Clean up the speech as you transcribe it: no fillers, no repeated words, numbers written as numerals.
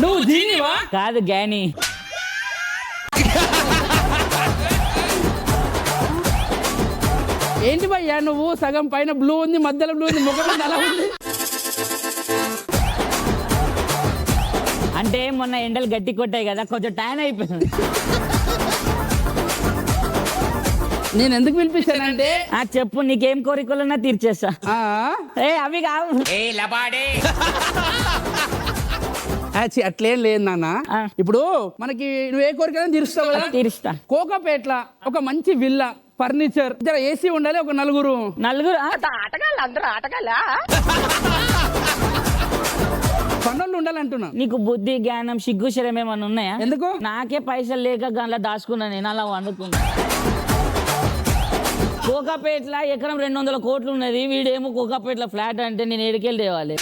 నువ్వు జీనివా? కాదు గ్యాని. ఏంటి భయ్యా నువ్వు సగం పైన బ్లూ ఉంది, మధ్యలో బ్లూ ఉంది, ముఖం మీద అలా ఉంది. అంటే మొన్న ఎండలు గట్టి కొట్టాయి కదా, కొంచెం టైన్ అయిపోయింది. నేను ఎందుకు పిలిపించానంటే చెప్పు, నీకేం కోరికలున్నా తీర్చేస్తా. అవి కావు. అట్లేం లేదు నాన్న. ఇప్పుడు మనకి నువ్వు ఏ కోరికైనా తీరుస్తావు కదా. తీరుస్తా. కోకాపేట్ల ఒక మంచి విల్లా, ఫర్నిచర్, ఏసీ ఉండాలి, ఒక నలుగురు ఆటగాళ్ళు, అందరూ ఆటగాళ్ళా? పనులు ఉండాలంటున్నా. నీకు బుద్ధి జ్ఞానం సిగ్గు శరం ఏమన్నా ఉన్నాయా? ఎందుకు? నాకే పైసలు లేక గంటల దాచుకున్నా, నేను అలా వండుకున్నా. కోకాపేట్ల ఎకరం 200 కోట్లు ఉన్నది, వీడేమో కోకాపేట్ల ఫ్లాట్ అంటే నేను ఏడుకెళ్ళి తేవాలి.